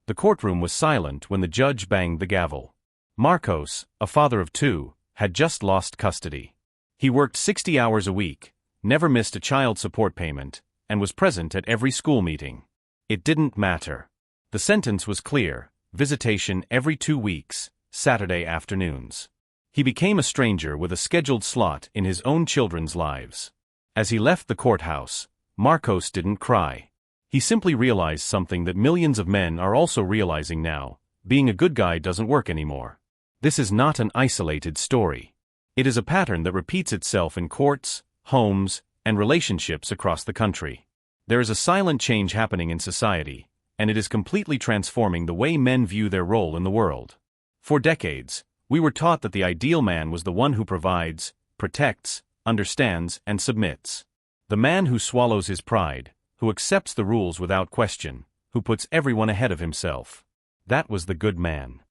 The courtroom was silent when the judge banged the gavel. Marcos, a father of two, had just lost custody. He worked 60 hours a week, never missed a child support payment, and was present at every school meeting. It didn't matter. The sentence was clear: visitation every 2 weeks, Saturday afternoons. He became a stranger with a scheduled slot in his own children's lives. As he left the courthouse, Marcos didn't cry. He simply realized something that millions of men are also realizing now: being a good guy doesn't work anymore. This is not an isolated story. It is a pattern that repeats itself in courts, homes, and relationships across the country. There is a silent change happening in society, and it is completely transforming the way men view their role in the world. For decades, we were taught that the ideal man was the one who provides, protects, understands, and submits. The man who swallows his pride, who accepts the rules without question, who puts everyone ahead of himself. That was the good man.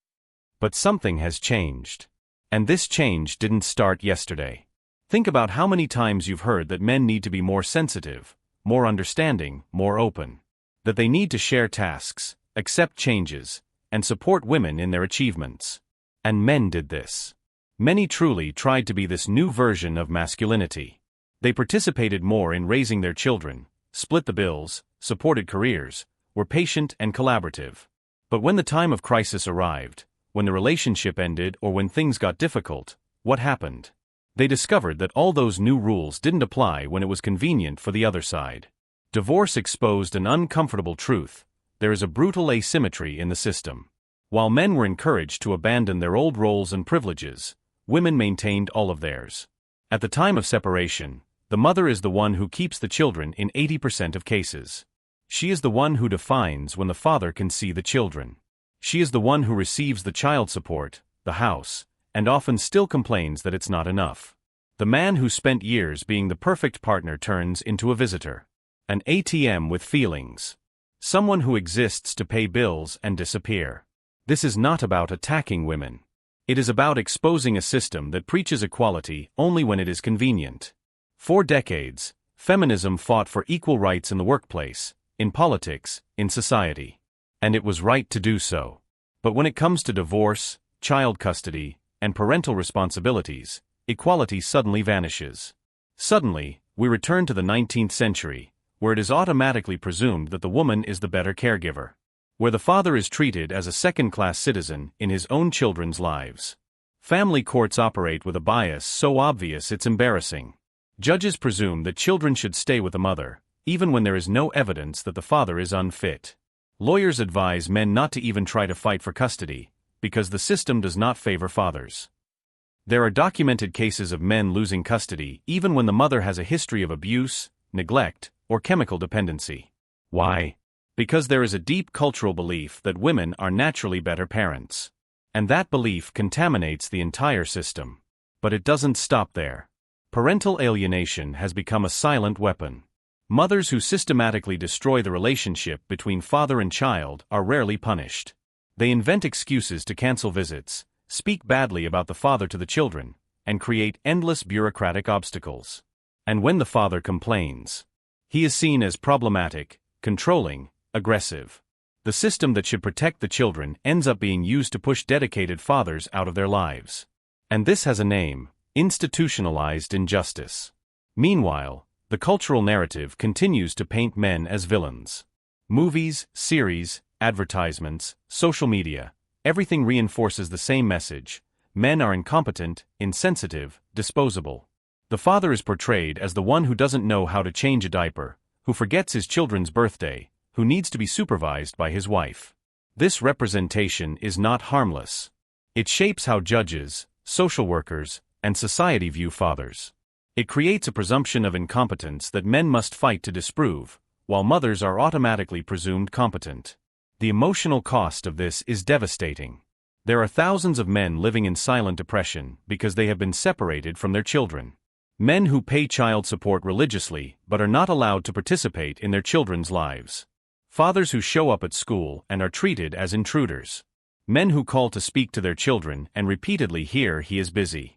But something has changed. And this change didn't start yesterday. Think about how many times you've heard that men need to be more sensitive, more understanding, more open. That they need to share tasks, accept changes, and support women in their achievements. And men did this. Many truly tried to be this new version of masculinity. They participated more in raising their children, split the bills, supported careers, were patient and collaborative. But when the time of crisis arrived, when the relationship ended or when things got difficult, what happened? They discovered that all those new rules didn't apply when it was convenient for the other side. Divorce exposed an uncomfortable truth: there is a brutal asymmetry in the system. While men were encouraged to abandon their old roles and privileges, women maintained all of theirs. At the time of separation, the mother is the one who keeps the children in 80% of cases. She is the one who defines when the father can see the children. She is the one who receives the child support, the house, and often still complains that it's not enough. The man who spent years being the perfect partner turns into a visitor. An ATM with feelings. Someone who exists to pay bills and disappear. This is not about attacking women. It is about exposing a system that preaches equality only when it is convenient. For decades, feminism fought for equal rights in the workplace, in politics, in society. And it was right to do so. But when it comes to divorce, child custody, and parental responsibilities, equality suddenly vanishes. Suddenly, we return to the 19th century, where it is automatically presumed that the woman is the better caregiver. Where the father is treated as a second-class citizen in his own children's lives. Family courts operate with a bias so obvious it's embarrassing. Judges presume that children should stay with the mother, even when there is no evidence that the father is unfit. Lawyers advise men not to even try to fight for custody, because the system does not favor fathers. There are documented cases of men losing custody even when the mother has a history of abuse, neglect, or chemical dependency. Why? Because there is a deep cultural belief that women are naturally better parents. And that belief contaminates the entire system. But it doesn't stop there. Parental alienation has become a silent weapon. Mothers who systematically destroy the relationship between father and child are rarely punished. They invent excuses to cancel visits, speak badly about the father to the children, and create endless bureaucratic obstacles. And when the father complains, he is seen as problematic, controlling, aggressive. The system that should protect the children ends up being used to push dedicated fathers out of their lives. And this has a name: institutionalized injustice. Meanwhile, the cultural narrative continues to paint men as villains. Movies, series, advertisements, social media, everything reinforces the same message: men are incompetent, insensitive, disposable. The father is portrayed as the one who doesn't know how to change a diaper, who forgets his children's birthday, who needs to be supervised by his wife. This representation is not harmless. It shapes how judges, social workers, and society view fathers. It creates a presumption of incompetence that men must fight to disprove, while mothers are automatically presumed competent. The emotional cost of this is devastating. There are thousands of men living in silent depression because they have been separated from their children. Men who pay child support religiously but are not allowed to participate in their children's lives. Fathers who show up at school and are treated as intruders. Men who call to speak to their children and repeatedly hear he is busy.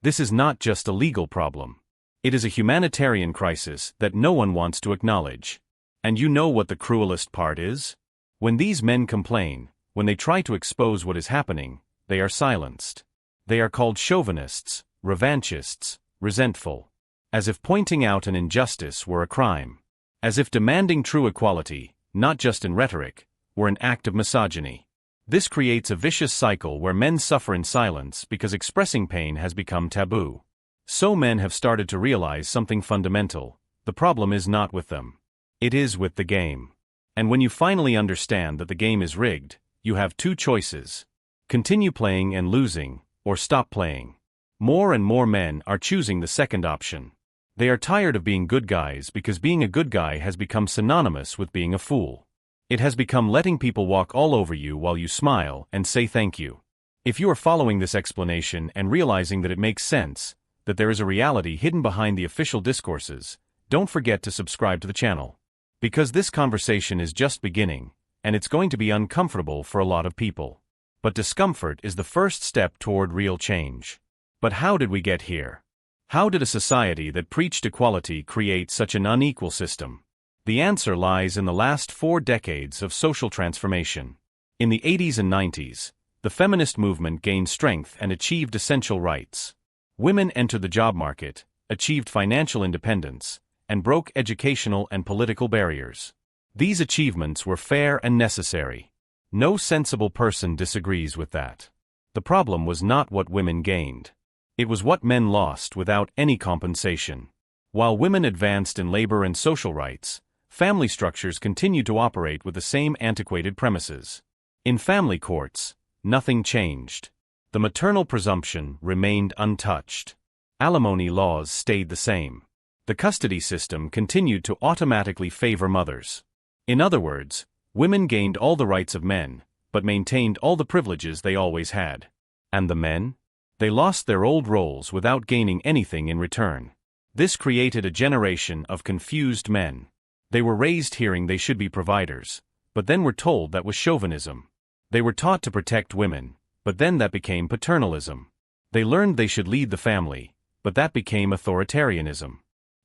This is not just a legal problem. It is a humanitarian crisis that no one wants to acknowledge. And you know what the cruelest part is? When these men complain, when they try to expose what is happening, they are silenced. They are called chauvinists, revanchists, resentful. As if pointing out an injustice were a crime. As if demanding true equality, not just in rhetoric, were an act of misogyny. This creates a vicious cycle where men suffer in silence because expressing pain has become taboo. So men have started to realize something fundamental: the problem is not with them. It is with the game. And when you finally understand that the game is rigged, you have two choices: continue playing and losing, or stop playing. More and more men are choosing the second option. They are tired of being good guys because being a good guy has become synonymous with being a fool. It has become letting people walk all over you while you smile and say thank you. If you are following this explanation and realizing that it makes sense, that there is a reality hidden behind the official discourses, don't forget to subscribe to the channel. Because this conversation is just beginning, and it's going to be uncomfortable for a lot of people. But discomfort is the first step toward real change. But how did we get here? How did a society that preached equality create such an unequal system? The answer lies in the last 4 decades of social transformation. In the 80s and 90s, the feminist movement gained strength and achieved essential rights. Women entered the job market, achieved financial independence, and broke educational and political barriers. These achievements were fair and necessary. No sensible person disagrees with that. The problem was not what women gained. It was what men lost without any compensation. While women advanced in labor and social rights, family structures continued to operate with the same antiquated premises. In family courts, nothing changed. The maternal presumption remained untouched. Alimony laws stayed the same. The custody system continued to automatically favor mothers. In other words, women gained all the rights of men, but maintained all the privileges they always had. And the men? They lost their old roles without gaining anything in return. This created a generation of confused men. They were raised hearing they should be providers, but then were told that was chauvinism. They were taught to protect women, but then that became paternalism. They learned they should lead the family, but that became authoritarianism.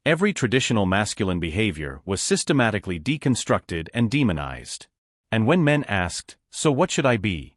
Every traditional masculine behavior was systematically deconstructed and demonized. And when men asked, "So what should I be?"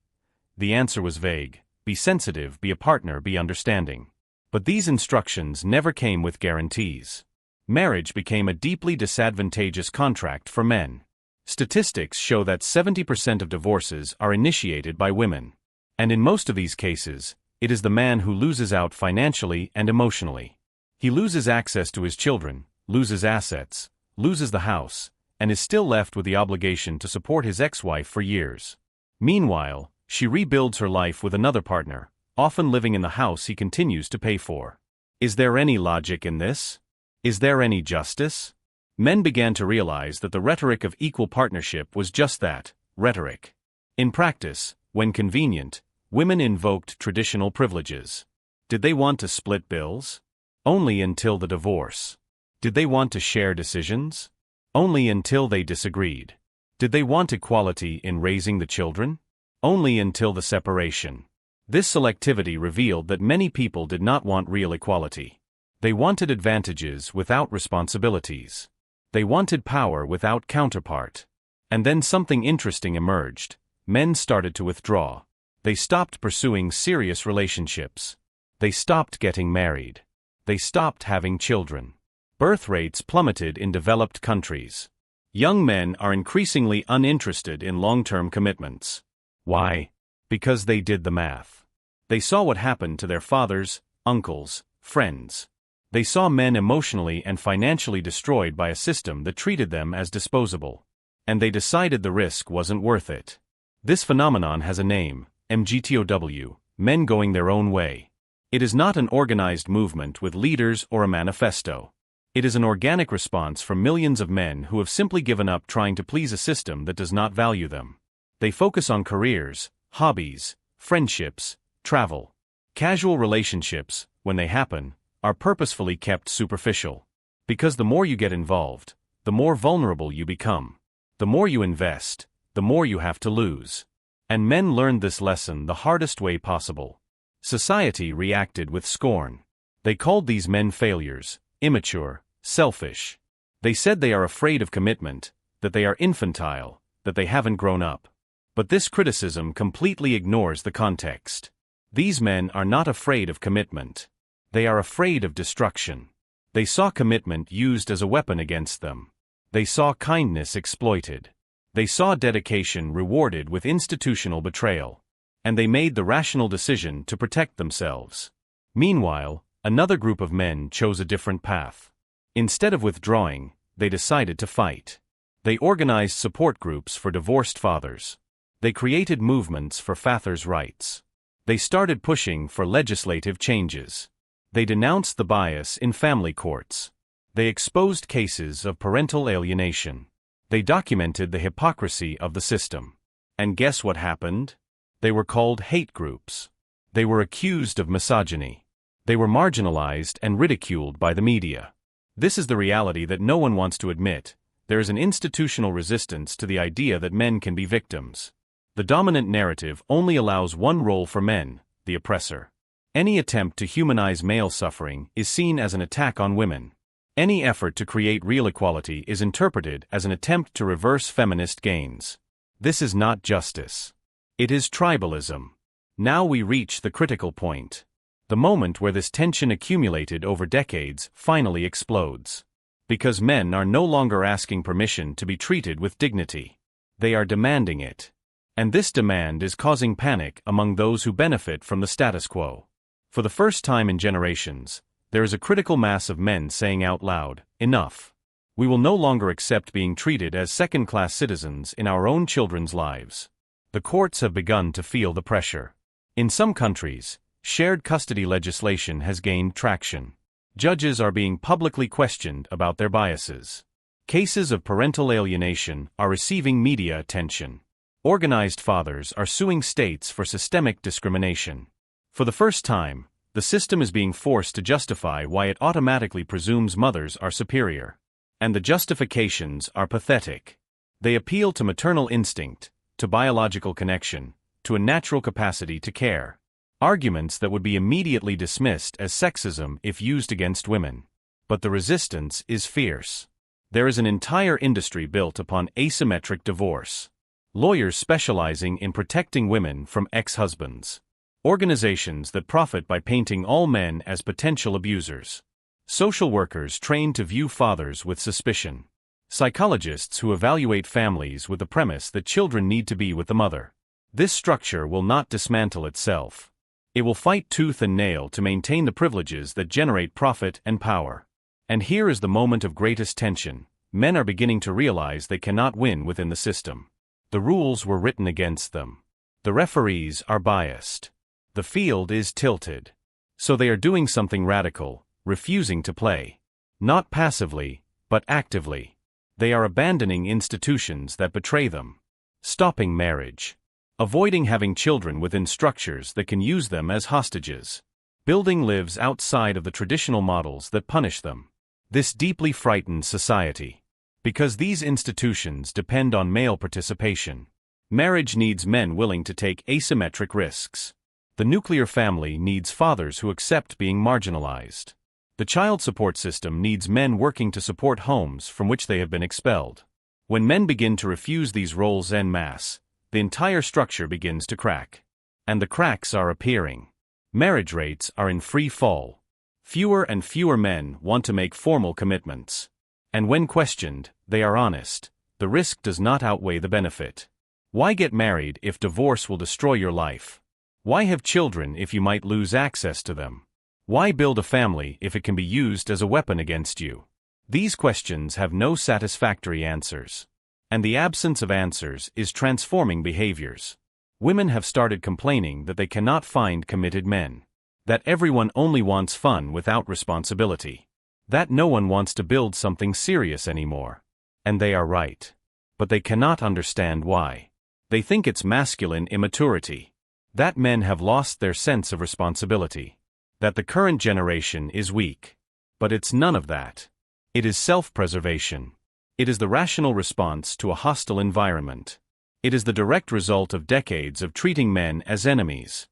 the answer was vague: be sensitive, be a partner, be understanding. But these instructions never came with guarantees. Marriage became a deeply disadvantageous contract for men. Statistics show that 70% of divorces are initiated by women. And in most of these cases, it is the man who loses out financially and emotionally. He loses access to his children, loses assets, loses the house, and is still left with the obligation to support his ex-wife for years. Meanwhile, she rebuilds her life with another partner, often living in the house he continues to pay for. Is there any logic in this? Is there any justice? Men began to realize that the rhetoric of equal partnership was just that, rhetoric. In practice, when convenient, women invoked traditional privileges. Did they want to split bills? Only until the divorce. Did they want to share decisions? Only until they disagreed. Did they want equality in raising the children? Only until the separation. This selectivity revealed that many people did not want real equality. They wanted advantages without responsibilities. They wanted power without counterpart. And then something interesting emerged. Men started to withdraw. They stopped pursuing serious relationships. They stopped getting married. They stopped having children. Birth rates plummeted in developed countries. Young men are increasingly uninterested in long-term commitments. Why? Because they did the math. They saw what happened to their fathers, uncles, friends. They saw men emotionally and financially destroyed by a system that treated them as disposable. And they decided the risk wasn't worth it. This phenomenon has a name: MGTOW, men going their own way. It is not an organized movement with leaders or a manifesto. It is an organic response from millions of men who have simply given up trying to please a system that does not value them. They focus on careers, hobbies, friendships, travel. Casual relationships, when they happen, are purposefully kept superficial. Because the more you get involved, the more vulnerable you become. The more you invest, the more you have to lose. And men learned this lesson the hardest way possible. Society reacted with scorn. They called these men failures, immature, selfish. They said they are afraid of commitment, that they are infantile, that they haven't grown up. But this criticism completely ignores the context. These men are not afraid of commitment. They are afraid of destruction. They saw commitment used as a weapon against them. They saw kindness exploited. They saw dedication rewarded with institutional betrayal. And they made the rational decision to protect themselves. Meanwhile, another group of men chose a different path. Instead of withdrawing, they decided to fight. They organized support groups for divorced fathers. They created movements for fathers' rights. They started pushing for legislative changes. They denounced the bias in family courts. They exposed cases of parental alienation. They documented the hypocrisy of the system. And guess what happened? They were called hate groups. They were accused of misogyny. They were marginalized and ridiculed by the media. This is the reality that no one wants to admit. There is an institutional resistance to the idea that men can be victims. The dominant narrative only allows one role for men, the oppressor. Any attempt to humanize male suffering is seen as an attack on women. Any effort to create real equality is interpreted as an attempt to reverse feminist gains. This is not justice. It is tribalism. Now we reach the critical point. The moment where this tension accumulated over decades finally explodes. Because men are no longer asking permission to be treated with dignity. They are demanding it. And this demand is causing panic among those who benefit from the status quo. For the first time in generations, there is a critical mass of men saying out loud, "Enough. We will no longer accept being treated as second-class citizens in our own children's lives." The courts have begun to feel the pressure. In some countries, shared custody legislation has gained traction. Judges are being publicly questioned about their biases. Cases of parental alienation are receiving media attention. Organized fathers are suing states for systemic discrimination. For the first time, the system is being forced to justify why it automatically presumes mothers are superior. And the justifications are pathetic. They appeal to maternal instinct, to biological connection, to a natural capacity to care. Arguments that would be immediately dismissed as sexism if used against women. But the resistance is fierce. There is an entire industry built upon asymmetric divorce. Lawyers specializing in protecting women from ex-husbands. Organizations that profit by painting all men as potential abusers. Social workers trained to view fathers with suspicion. Psychologists who evaluate families with the premise that children need to be with the mother. This structure will not dismantle itself. It will fight tooth and nail to maintain the privileges that generate profit and power. And here is the moment of greatest tension. Men are beginning to realize they cannot win within the system. The rules were written against them. The referees are biased. The field is tilted. So they are doing something radical, refusing to play. Not passively, but actively. They are abandoning institutions that betray them. Stopping marriage. Avoiding having children within structures that can use them as hostages. Building lives outside of the traditional models that punish them. This deeply frightens society. Because these institutions depend on male participation. Marriage needs men willing to take asymmetric risks. The nuclear family needs fathers who accept being marginalized. The child support system needs men working to support homes from which they have been expelled. When men begin to refuse these roles en masse, the entire structure begins to crack. And the cracks are appearing. Marriage rates are in free fall. Fewer and fewer men want to make formal commitments. And when questioned, they are honest. The risk does not outweigh the benefit. Why get married if divorce will destroy your life? Why have children if you might lose access to them? Why build a family if it can be used as a weapon against you? These questions have no satisfactory answers. And the absence of answers is transforming behaviors. Women have started complaining that they cannot find committed men. That everyone only wants fun without responsibility. That no one wants to build something serious anymore. And they are right. But they cannot understand why. They think it's masculine immaturity. That men have lost their sense of responsibility. That the current generation is weak. But it's none of that. It is self-preservation. It is the rational response to a hostile environment. It is the direct result of decades of treating men as enemies.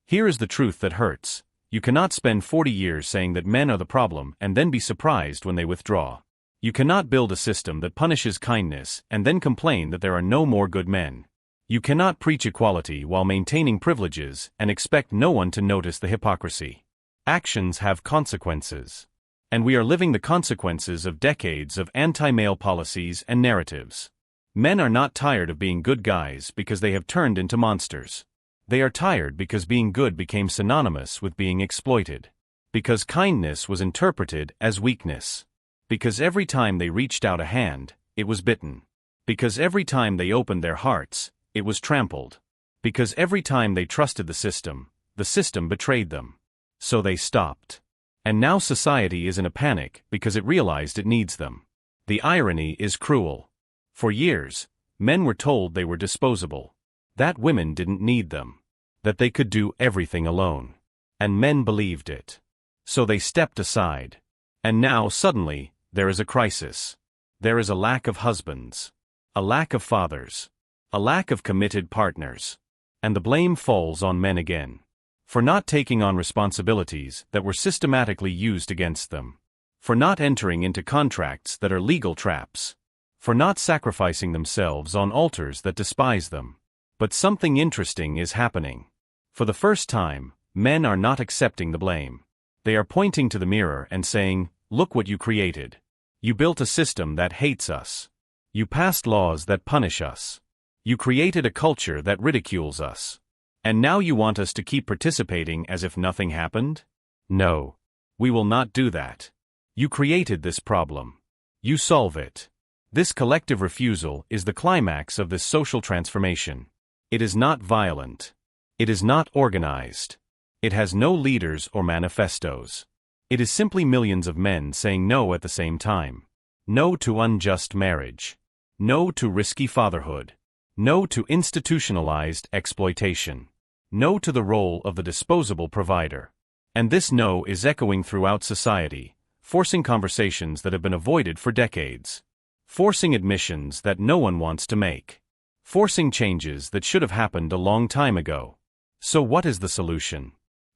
Here is the truth that hurts. You cannot spend 40 years saying that men are the problem and then be surprised when they withdraw. You cannot build a system that punishes kindness and then complain that there are no more good men. You cannot preach equality while maintaining privileges and expect no one to notice the hypocrisy. Actions have consequences. And we are living the consequences of decades of anti-male policies and narratives. Men are not tired of being good guys because they have turned into monsters. They are tired because being good became synonymous with being exploited. Because kindness was interpreted as weakness. Because every time they reached out a hand, it was bitten. Because every time they opened their hearts, it was trampled. Because every time they trusted the system betrayed them. So they stopped. And now society is in a panic because it realized it needs them. The irony is cruel. For years, men were told they were disposable. That women didn't need them. That they could do everything alone. And men believed it. So they stepped aside. And now, suddenly, there is a crisis. There is a lack of husbands. A lack of fathers. A lack of committed partners. And the blame falls on men again. For not taking on responsibilities that were systematically used against them. For not entering into contracts that are legal traps. For not sacrificing themselves on altars that despise them. But something interesting is happening. For the first time, men are not accepting the blame. They are pointing to the mirror and saying, "Look what you created. You built a system that hates us. You passed laws that punish us. You created a culture that ridicules us. And now you want us to keep participating as if nothing happened? No. We will not do that. You created this problem. You solve it." This collective refusal is the climax of this social transformation. It is not violent. It is not organized. It has no leaders or manifestos. It is simply millions of men saying no at the same time. No to unjust marriage. No to risky fatherhood. No to institutionalized exploitation. No to the role of the disposable provider. And this no is echoing throughout society, forcing conversations that have been avoided for decades. Forcing admissions that no one wants to make. Forcing changes that should have happened a long time ago. So what is the solution?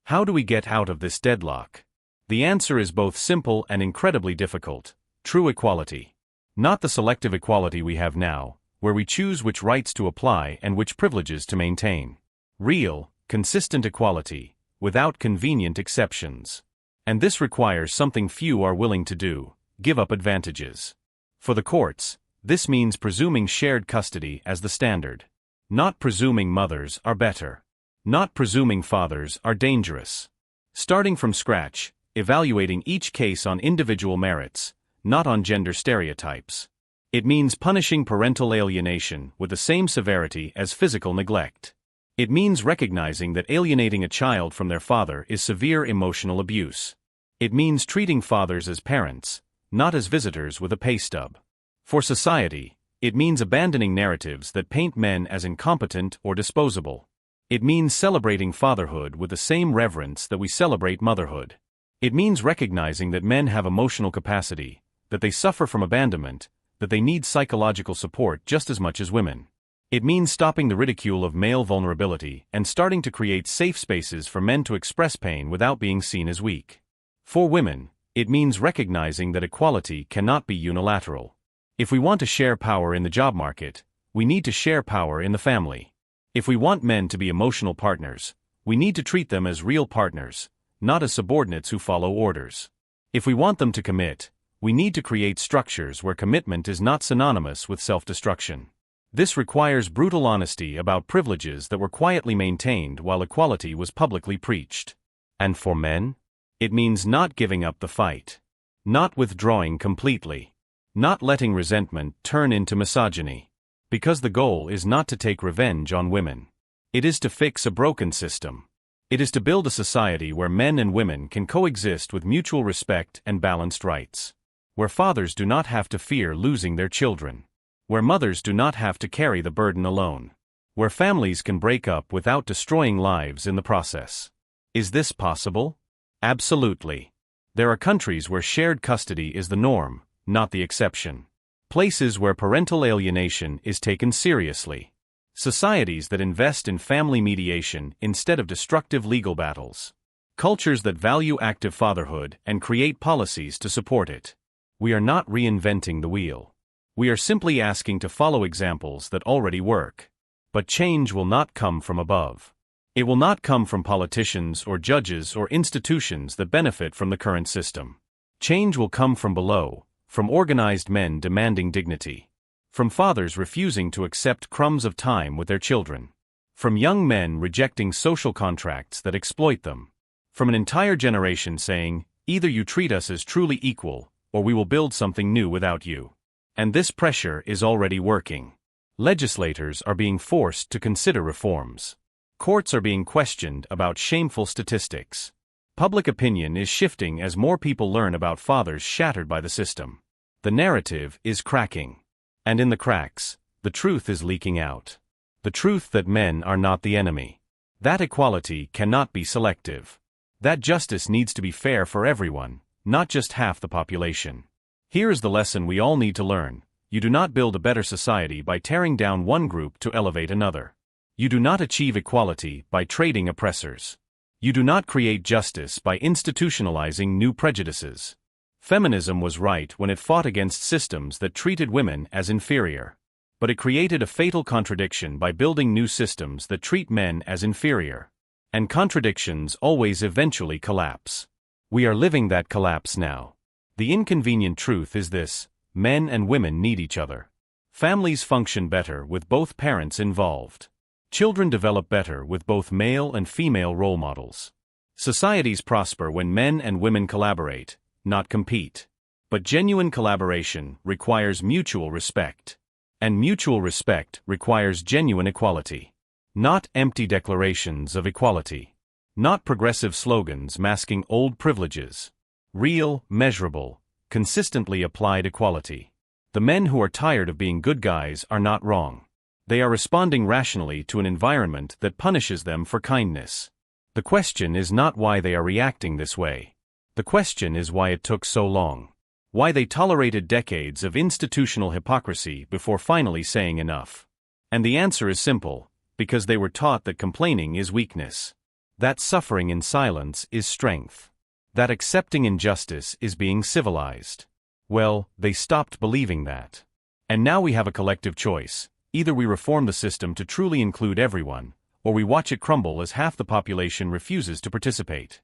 How do we get out of this deadlock? The answer is both simple and incredibly difficult. True equality. Not the selective equality we have now, where we choose which rights to apply and which privileges to maintain. Real, consistent equality, without convenient exceptions. And this requires something few are willing to do: give up advantages. For the courts, this means presuming shared custody as the standard. Not presuming mothers are better. Not presuming fathers are dangerous. Starting from scratch, evaluating each case on individual merits, not on gender stereotypes. It means punishing parental alienation with the same severity as physical neglect. It means recognizing that alienating a child from their father is severe emotional abuse. It means treating fathers as parents, not as visitors with a pay stub. For society, it means abandoning narratives that paint men as incompetent or disposable. It means celebrating fatherhood with the same reverence that we celebrate motherhood. It means recognizing that men have emotional capacity, that they suffer from abandonment, that they need psychological support just as much as women. It means stopping the ridicule of male vulnerability and starting to create safe spaces for men to express pain without being seen as weak. For women, it means recognizing that equality cannot be unilateral. If we want to share power in the job market, we need to share power in the family. If we want men to be emotional partners, we need to treat them as real partners, not as subordinates who follow orders. If we want them to commit, we need to create structures where commitment is not synonymous with self-destruction. This requires brutal honesty about privileges that were quietly maintained while equality was publicly preached. And for men, it means not giving up the fight. Not withdrawing completely. Not letting resentment turn into misogyny. Because the goal is not to take revenge on women. It is to fix a broken system. It is to build a society where men and women can coexist with mutual respect and balanced rights. Where fathers do not have to fear losing their children. Where mothers do not have to carry the burden alone. Where families can break up without destroying lives in the process. Is this possible? Absolutely. There are countries where shared custody is the norm, not the exception. Places where parental alienation is taken seriously. Societies that invest in family mediation instead of destructive legal battles. Cultures that value active fatherhood and create policies to support it. We are not reinventing the wheel. We are simply asking to follow examples that already work. But change will not come from above. It will not come from politicians or judges or institutions that benefit from the current system. Change will come from below, from organized men demanding dignity. From fathers refusing to accept crumbs of time with their children. From young men rejecting social contracts that exploit them. From an entire generation saying, either you treat us as truly equal, or we will build something new without you. And this pressure is already working. Legislators are being forced to consider reforms. Courts are being questioned about shameful statistics. Public opinion is shifting as more people learn about fathers shattered by the system. The narrative is cracking. And in the cracks, the truth is leaking out. The truth that men are not the enemy. That equality cannot be selective. That justice needs to be fair for everyone, not just half the population. Here is the lesson we all need to learn. You do not build a better society by tearing down one group to elevate another. You do not achieve equality by trading oppressors. You do not create justice by institutionalizing new prejudices. Feminism was right when it fought against systems that treated women as inferior. But it created a fatal contradiction by building new systems that treat men as inferior. And contradictions always eventually collapse. We are living that collapse now. The inconvenient truth is this: men and women need each other. Families function better with both parents involved. Children develop better with both male and female role models. Societies prosper when men and women collaborate, not compete. But genuine collaboration requires mutual respect. And mutual respect requires genuine equality. Not empty declarations of equality. Not progressive slogans masking old privileges. Real, measurable, consistently applied equality. The men who are tired of being good guys are not wrong. They are responding rationally to an environment that punishes them for kindness. The question is not why they are reacting this way. The question is why it took so long. Why they tolerated decades of institutional hypocrisy before finally saying enough. And the answer is simple: because they were taught that complaining is weakness. That suffering in silence is strength. That accepting injustice is being civilized. Well, they stopped believing that. And now we have a collective choice. Either we reform the system to truly include everyone, or we watch it crumble as half the population refuses to participate.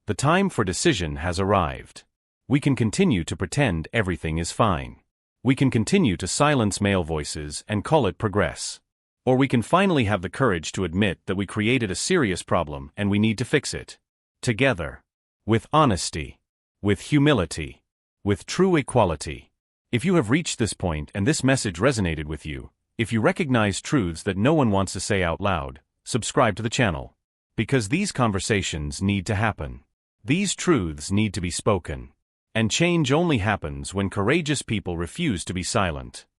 The time for decision has arrived. We can continue to pretend everything is fine. We can continue to silence male voices and call it progress. Or we can finally have the courage to admit that we created a serious problem and we need to fix it. Together. With honesty. With humility. With true equality. If you have reached this point and this message resonated with you, if you recognize truths that no one wants to say out loud, subscribe to the channel. Because these conversations need to happen. These truths need to be spoken. And change only happens when courageous people refuse to be silent.